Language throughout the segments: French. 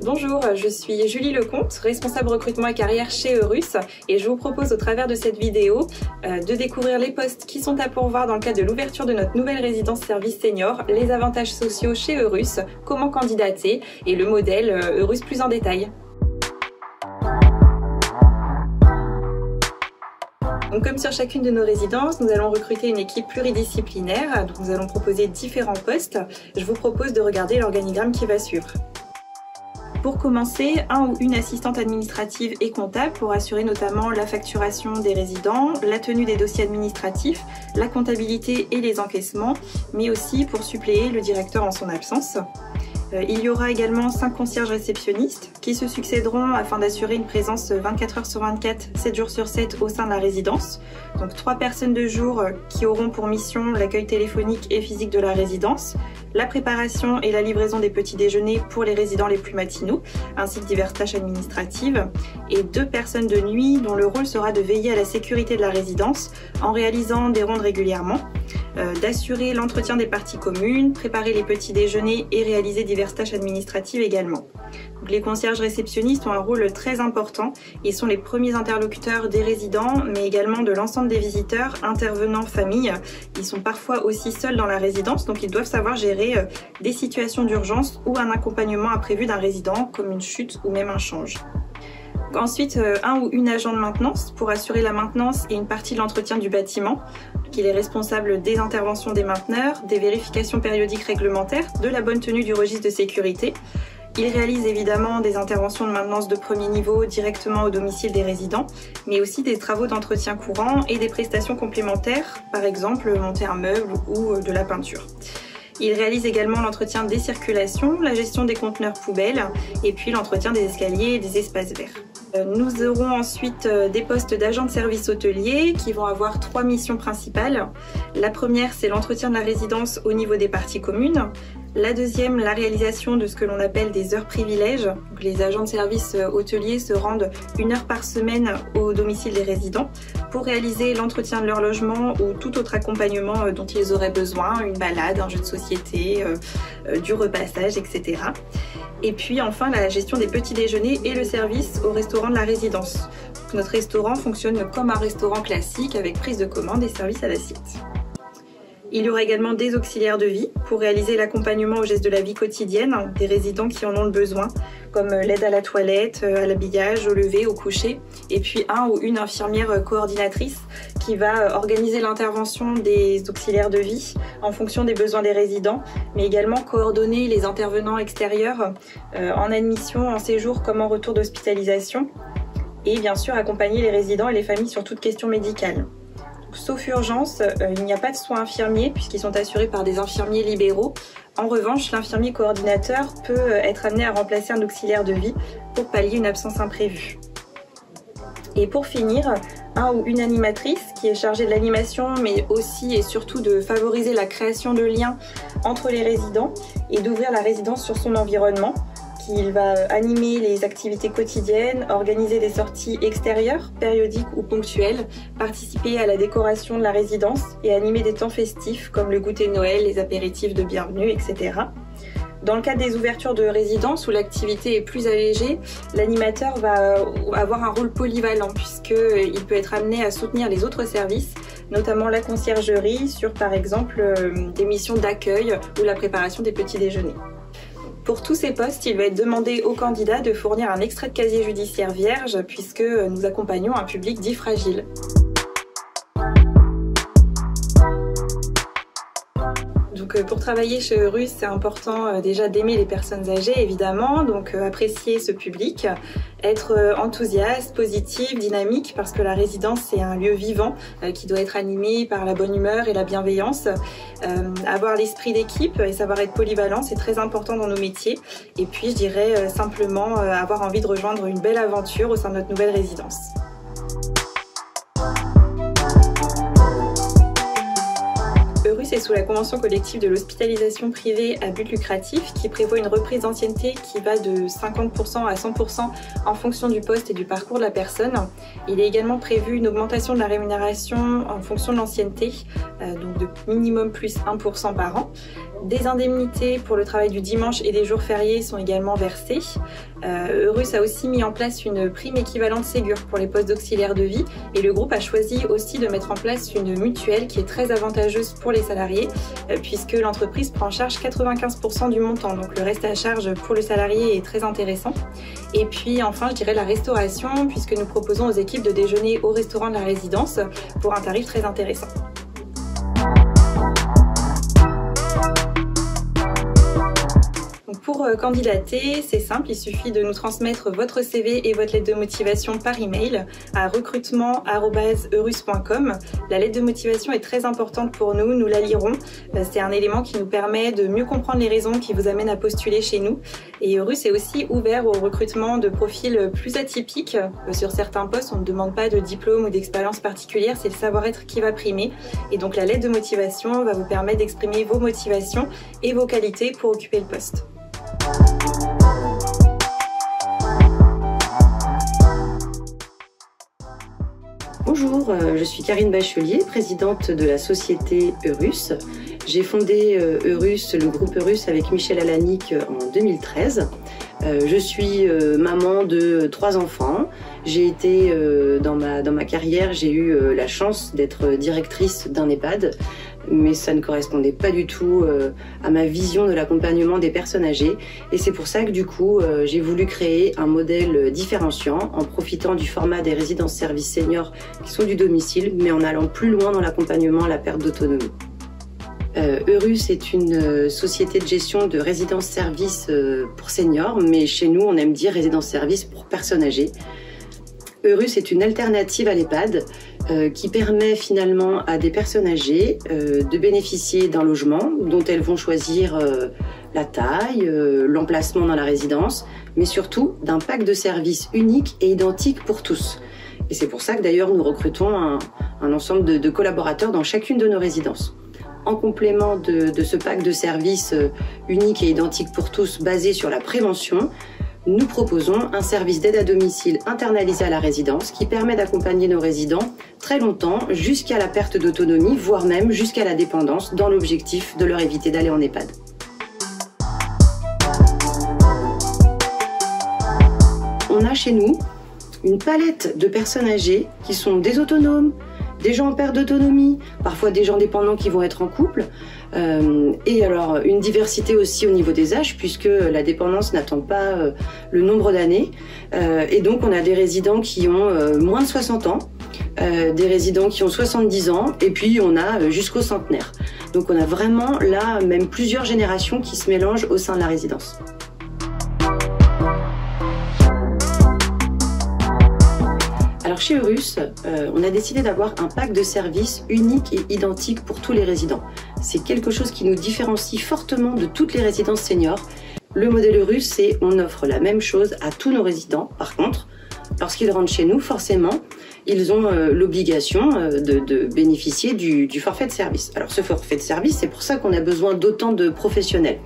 Bonjour, je suis Julie Lecomte, responsable recrutement et carrière chez Eurus et je vous propose au travers de cette vidéo de découvrir les postes qui sont à pourvoir dans le cadre de l'ouverture de notre nouvelle résidence service senior, les avantages sociaux chez Eurus, comment candidater et le modèle Eurus plus en détail. Donc, comme sur chacune de nos résidences, nous allons recruter une équipe pluridisciplinaire, donc nous allons proposer différents postes. Je vous propose de regarder l'organigramme qui va suivre. Pour commencer, un ou une assistante administrative et comptable pour assurer notamment la facturation des résidents, la tenue des dossiers administratifs, la comptabilité et les encaissements, mais aussi pour suppléer le directeur en son absence. Il y aura également 5 concierges réceptionnistes qui se succéderont afin d'assurer une présence 24 heures sur 24, 7 jours sur 7 au sein de la résidence. Donc 3 personnes de jour qui auront pour mission l'accueil téléphonique et physique de la résidence, la préparation et la livraison des petits déjeuners pour les résidents les plus matinaux, ainsi que diverses tâches administratives, et 2 personnes de nuit dont le rôle sera de veiller à la sécurité de la résidence en réalisant des rondes régulièrement, d'assurer l'entretien des parties communes, préparer les petits déjeuners et réaliser diverses tâches administratives également. Donc, les concierges réceptionnistes ont un rôle très important. Ils sont les premiers interlocuteurs des résidents, mais également de l'ensemble des visiteurs, intervenants, familles. Ils sont parfois aussi seuls dans la résidence, donc ils doivent savoir gérer des situations d'urgence ou un accompagnement imprévu d'un résident, comme une chute ou même un change. Ensuite, un ou une agent de maintenance pour assurer la maintenance et une partie de l'entretien du bâtiment. Il est responsable des interventions des mainteneurs, des vérifications périodiques réglementaires, de la bonne tenue du registre de sécurité. Il réalise évidemment des interventions de maintenance de premier niveau directement au domicile des résidents, mais aussi des travaux d'entretien courant et des prestations complémentaires, par exemple monter un meuble ou de la peinture. Il réalise également l'entretien des circulations, la gestion des conteneurs poubelles et puis l'entretien des escaliers et des espaces verts. Nous aurons ensuite des postes d'agents de service hôtelier qui vont avoir 3 missions principales. La première, c'est l'entretien de la résidence au niveau des parties communes. La deuxième, la réalisation de ce que l'on appelle des heures privilèges. Donc, les agents de service hôtelier se rendent 1 heure par semaine au domicile des résidents pour réaliser l'entretien de leur logement ou tout autre accompagnement dont ils auraient besoin, une balade, un jeu de société, du repassage, etc. Et puis enfin la gestion des petits déjeuners et le service au restaurant de la résidence. Donc, notre restaurant fonctionne comme un restaurant classique avec prise de commande et service à l'assiette. Il y aura également des auxiliaires de vie pour réaliser l'accompagnement aux gestes de la vie quotidienne des résidents qui en ont le besoin, comme l'aide à la toilette, à l'habillage, au lever, au coucher, et puis un ou une infirmière coordinatrice qui va organiser l'intervention des auxiliaires de vie en fonction des besoins des résidents, mais également coordonner les intervenants extérieurs en admission, en séjour comme en retour d'hospitalisation, et bien sûr accompagner les résidents et les familles sur toute question médicale. Sauf urgence, il n'y a pas de soins infirmiers puisqu'ils sont assurés par des infirmiers libéraux. En revanche, l'infirmier coordinateur peut être amené à remplacer un auxiliaire de vie pour pallier une absence imprévue. Et pour finir, un ou une animatrice qui est chargée de l'animation mais aussi et surtout de favoriser la création de liens entre les résidents et d'ouvrir la résidence sur son environnement. Il va animer les activités quotidiennes, organiser des sorties extérieures, périodiques ou ponctuelles, participer à la décoration de la résidence et animer des temps festifs comme le goûter de Noël, les apéritifs de bienvenue, etc. Dans le cadre des ouvertures de résidence où l'activité est plus allégée, l'animateur va avoir un rôle polyvalent puisqu'il peut être amené à soutenir les autres services, notamment la conciergerie sur par exemple des missions d'accueil ou la préparation des petits déjeuners. Pour tous ces postes, il va être demandé aux candidats de fournir un extrait de casier judiciaire vierge puisque nous accompagnons un public dit fragile. Donc pour travailler chez Eurus, c'est important déjà d'aimer les personnes âgées évidemment, donc apprécier ce public, être enthousiaste, positif, dynamique parce que la résidence c'est un lieu vivant qui doit être animé par la bonne humeur et la bienveillance. Avoir l'esprit d'équipe et savoir être polyvalent, c'est très important dans nos métiers. Et puis je dirais simplement avoir envie de rejoindre une belle aventure au sein de notre nouvelle résidence. Eurus est sous la convention collective de l'hospitalisation privée à but lucratif qui prévoit une reprise d'ancienneté qui va de 50% à 100% en fonction du poste et du parcours de la personne. Il est également prévu une augmentation de la rémunération en fonction de l'ancienneté, donc de minimum plus 1% par an. Des indemnités pour le travail du dimanche et des jours fériés sont également versées. Eurus a aussi mis en place une prime équivalente Ségur pour les postes d'auxiliaire de vie et le groupe a choisi aussi de mettre en place une mutuelle qui est très avantageuse pour les salariés puisque l'entreprise prend en charge 95% du montant, donc le reste à charge pour le salarié est très intéressant. Et puis enfin je dirais la restauration puisque nous proposons aux équipes de déjeuner au restaurant de la résidence pour un tarif très intéressant. Pour candidater, c'est simple, il suffit de nous transmettre votre CV et votre lettre de motivation par email à recrutement@eurus.com. La lettre de motivation est très importante pour nous, nous la lirons. C'est un élément qui nous permet de mieux comprendre les raisons qui vous amènent à postuler chez nous. Et Eurus est aussi ouvert au recrutement de profils plus atypiques. Sur certains postes, on ne demande pas de diplôme ou d'expérience particulière, c'est le savoir-être qui va primer. Et donc la lettre de motivation va vous permettre d'exprimer vos motivations et vos qualités pour occuper le poste. Bonjour, je suis Karine Bachelier, présidente de la société Eurus. J'ai fondé Eurus, le groupe Eurus avec Michel Alanic en 2013. Je suis maman de 3 enfants. J'ai été, dans ma carrière, j'ai eu la chance d'être directrice d'un EHPAD, mais ça ne correspondait pas du tout à ma vision de l'accompagnement des personnes âgées. Et c'est pour ça que du coup, j'ai voulu créer un modèle différenciant en profitant du format des résidences-services seniors qui sont du domicile, mais en allant plus loin dans l'accompagnement à la perte d'autonomie. Eurus est une société de gestion de résidence-service pour seniors, mais chez nous, on aime dire résidence-service pour personnes âgées. Eurus est une alternative à l'EHPAD qui permet finalement à des personnes âgées de bénéficier d'un logement dont elles vont choisir la taille, l'emplacement dans la résidence, mais surtout d'un pack de services unique et identique pour tous. Et c'est pour ça que d'ailleurs nous recrutons un ensemble de collaborateurs dans chacune de nos résidences. En complément de ce pack de services unique et identique pour tous basé sur la prévention, nous proposons un service d'aide à domicile internalisé à la résidence qui permet d'accompagner nos résidents très longtemps jusqu'à la perte d'autonomie, voire même jusqu'à la dépendance, dans l'objectif de leur éviter d'aller en EHPAD. On a chez nous une palette de personnes âgées qui sont des autonomes, des gens en perte d'autonomie, parfois des gens dépendants qui vont être en couple, et alors une diversité aussi au niveau des âges puisque la dépendance n'attend pas le nombre d'années, et donc on a des résidents qui ont moins de 60 ans, des résidents qui ont 70 ans, et puis on a jusqu'au centenaire. Donc on a vraiment là même plusieurs générations qui se mélangent au sein de la résidence. Alors chez Eurus, on a décidé d'avoir un pack de services unique et identique pour tous les résidents. C'est quelque chose qui nous différencie fortement de toutes les résidences seniors. Le modèle Eurus, c'est on offre la même chose à tous nos résidents. Par contre, lorsqu'ils rentrent chez nous, forcément, ils ont l'obligation de bénéficier du forfait de service. Alors ce forfait de service, c'est pour ça qu'on a besoin d'autant de professionnels.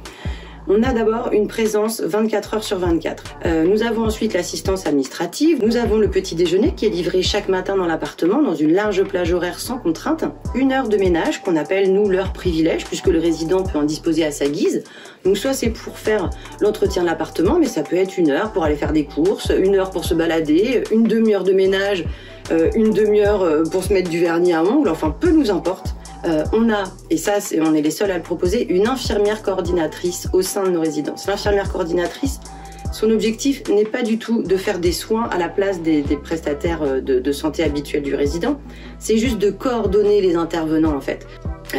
On a d'abord une présence 24 heures sur 24. Nous avons ensuite l'assistance administrative. Nous avons le petit déjeuner qui est livré chaque matin dans l'appartement dans une large plage horaire sans contrainte. 1 heure de ménage qu'on appelle nous l'heure privilège puisque le résident peut en disposer à sa guise. Donc soit c'est pour faire l'entretien de l'appartement, mais ça peut être 1 heure pour aller faire des courses, 1 heure pour se balader, une demi-heure de ménage, une demi-heure pour se mettre du vernis à ongles, enfin peu nous importe. On a, et ça on est les seuls à le proposer, une infirmière coordinatrice au sein de nos résidences. L'infirmière coordinatrice, son objectif n'est pas du tout de faire des soins à la place des prestataires de santé habituels du résident, c'est juste de coordonner les intervenants en fait.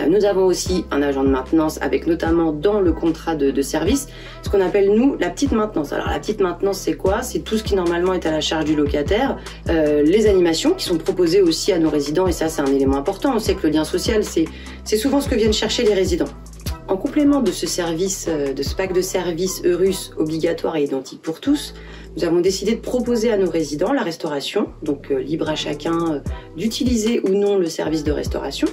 Nous avons aussi un agent de maintenance avec notamment dans le contrat de service ce qu'on appelle nous la petite maintenance. Alors la petite maintenance c'est quoi? C'est tout ce qui normalement est à la charge du locataire, les animations qui sont proposées aussi à nos résidents et ça c'est un élément important. On sait que le lien social c'est souvent ce que viennent chercher les résidents. En complément de ce service, de ce pack de services Eurus obligatoire et identique pour tous, nous avons décidé de proposer à nos résidents la restauration, donc libre à chacun d'utiliser ou non le service de restauration.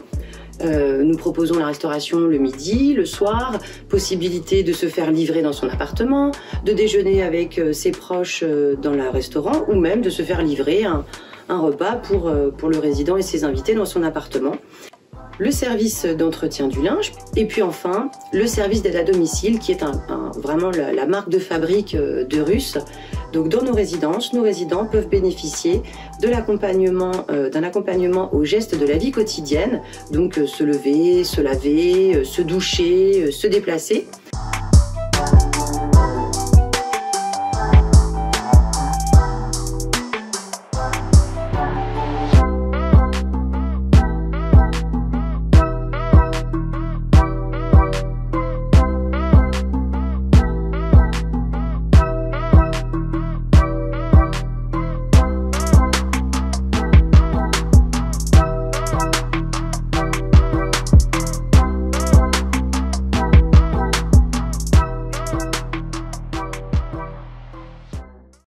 Nous proposons la restauration le midi, le soir, possibilité de se faire livrer dans son appartement, de déjeuner avec ses proches dans le restaurant ou même de se faire livrer un repas pour le résident et ses invités dans son appartement. le service d'entretien du linge, et puis enfin le service d'aide à domicile qui est vraiment la marque de fabrique de Russe. Donc dans nos résidences, nos résidents peuvent bénéficier de l'accompagnement, d'un accompagnement aux gestes de la vie quotidienne, donc se lever, se laver, se doucher, se déplacer.